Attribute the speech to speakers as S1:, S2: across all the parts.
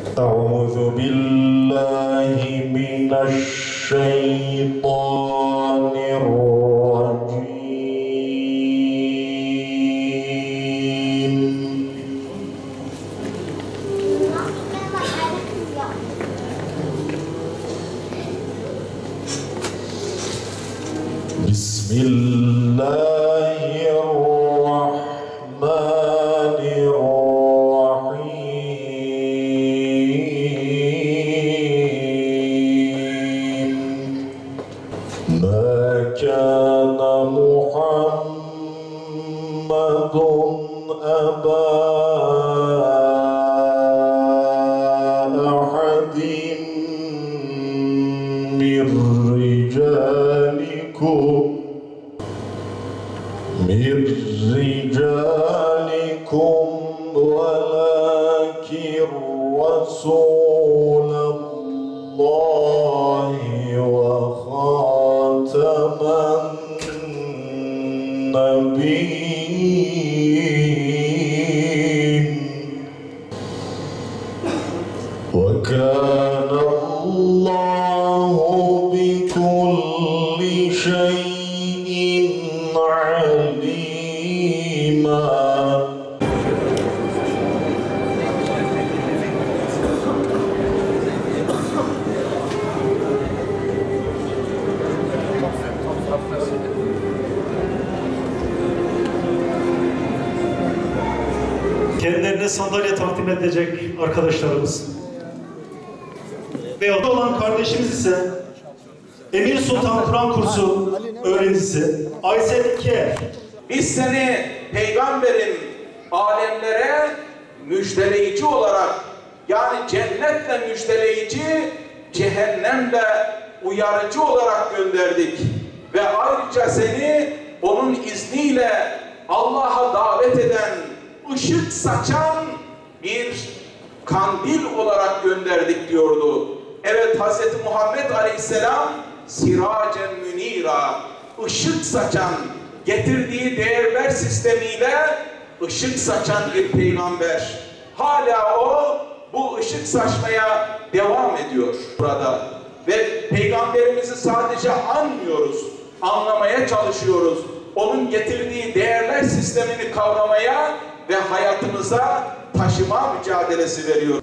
S1: أعوذ بالله من الشيطان الرجيم. بسم الله الرحمن الرحيم. ما كان محمد أبا أحد من رجالكم ولكن رسول الله وخاتم النبيين. وكان الله بكل شيء عليما.
S2: Kendilerine sandalye takdim edecek arkadaşlarımız ve yolda olan kardeşimiz ise Emir Sultan Kur'an kursu öğrencisi Aysel Kier.
S3: Biz seni peygamberin alemlere müjdeleyici olarak, yani cennetle müjdeleyici, cehennemle uyarıcı olarak gönderdik. Ve ayrıca seni onun izniyle Allah'a davet eden, ışık saçan bir kandil olarak gönderdik diyordu. Evet, Hz. Muhammed Aleyhisselam siracen münira, ışık saçan, getirdiği değerler sistemiyle ışık saçan bir peygamber. Hala o bu ışık saçmaya devam ediyor burada. Ve peygamberimizi sadece anmıyoruz, anlamaya çalışıyoruz. Onun getirdiği değerler sistemini kavramaya ve hayatımıza taşıma mücadelesi veriyor.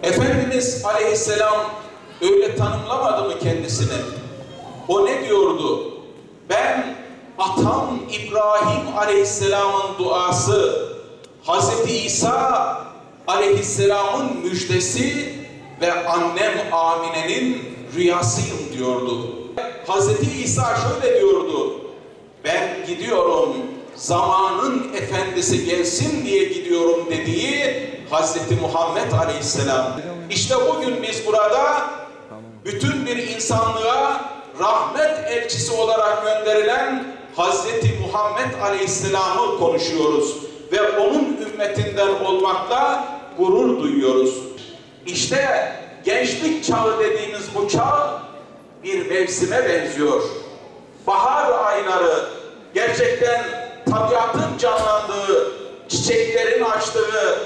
S3: Efendimiz Aleyhisselam öyle tanımlamadı mı kendisini? O ne diyordu? Ben atam İbrahim Aleyhisselam'ın duası, Hz. İsa Aleyhisselam'ın müjdesi ve annem Amine'nin rüyasıyım diyordu. Hz. İsa şöyle diyordu: ben gidiyorum, zamanın efendisi gelsin diye gidiyorum dediği Hz. Muhammed Aleyhisselam. İşte bugün biz burada bütün bir insanlığa rahmet elçisi olarak gönderilen Hz. Muhammed Aleyhisselam'ı konuşuyoruz ve onun ümmetinden olmakla gurur duyuyoruz. İşte gençlik çağı dediğimiz bu çağ bir mevsime benziyor. Bahar ayları gerçekten tabiatın canlandığı, çiçeklerin açtığı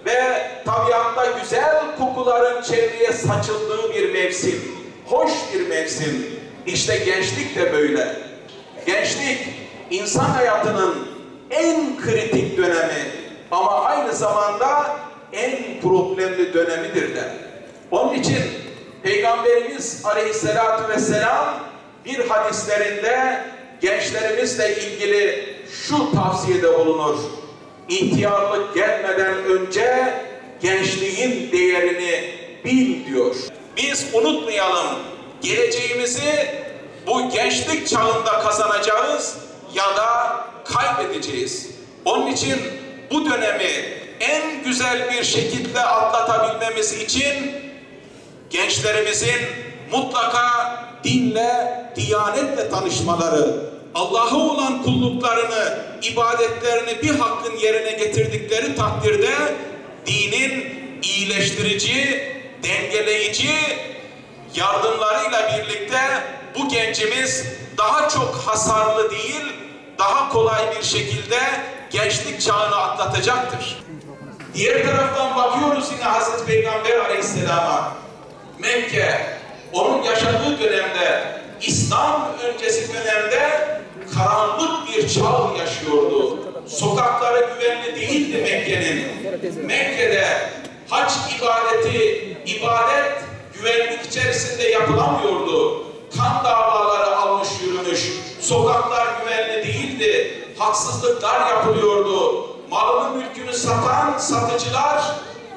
S3: ve tabiatta güzel kokuların çevreye saçıldığı bir mevsim. Hoş bir mevsim. İşte gençlik de böyle. Gençlik insan hayatının en kritik dönemi ama aynı zamanda en problemli dönemidir de. Onun için Peygamberimiz Aleyhisselatü Vesselam bir hadislerinde gençlerimizle ilgili şu tavsiyede bulunur: İhtiyarlık gelmeden önce gençliğin değerini bil diyor. Biz unutmayalım, geleceğimizi bu gençlik çağında kazanacağız ya da kaybedeceğiz. Onun için bu dönemi en güzel bir şekilde atlatabilmemiz için gençlerimizin mutlaka dinle, diyanetle tanışmaları, Allah'a olan kulluklarını, ibadetlerini bir hakkın yerine getirdikleri takdirde dinin iyileştirici, dengeleyici yardımlarıyla birlikte bu gencimiz daha çok hasarlı değil, daha kolay bir şekilde gençlik çağını atlatacaktır. Diğer taraftan bakıyoruz yine Hazreti Peygamber Aleyhisselam'a. Mekke, onun yaşadığı dönemde, İslam öncesi dönemde karanlık bir çağ yaşıyordu. Sokakları güvenli değildi Mekke'nin. Mekke'de hac ibadet güvenlik içerisinde yapılamıyordu. Kan davaları almış yürümüş. Sokaklar güvenli değildi. Haksızlıklar yapılıyordu. Malını mülkünü satan satıcılar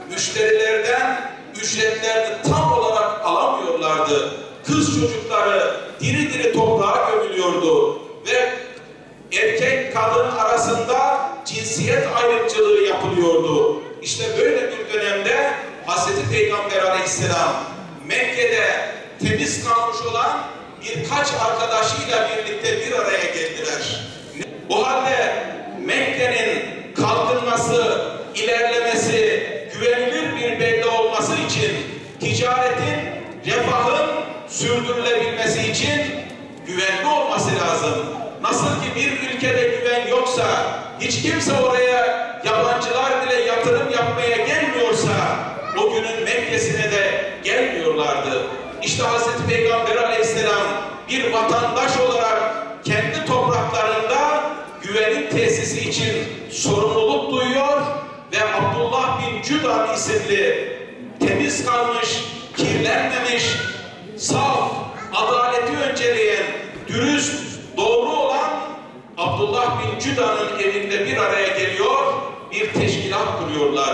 S3: müşterilerden ücretlerini tam olarak alamıyorlardı. Kız çocukları diri diri toprağa gömülüyordu ve erkek kadın arasında cinsiyet ayrımcılığı yapılıyordu. İşte böyle bir dönemde Hazreti Peygamber Aleyhisselam Mekke'de temiz kalmış olan birkaç arkadaşıyla birlikte bir araya geldiler. Bu halde Mekke'nin kalkınması, ilerlemesi, güvenilir bir belde olması için, ticaretin, refahın sürdürülebilmesi için güvenli olması lazım. Nasıl ki bir ülkede güven yoksa, hiç kimse oraya yabancılar bile yatırım yapmaya gelmiyorsa, o günün Mekke'sine de gelmiyorlardı. İşte Hazreti Peygamber Aleyhisselam bir vatandaş olarak kendi topraklarında güvenin tesisi için sorumluluk duyuyor ve Abdullah bin Cüdan isimli temiz kalmış, kirlenmemiş, saf, adaleti önceleyen, dürüst, doğru olan Abdullah bin Cüdan'ın evinde bir araya geliyor, bir teşkilat kuruyorlar.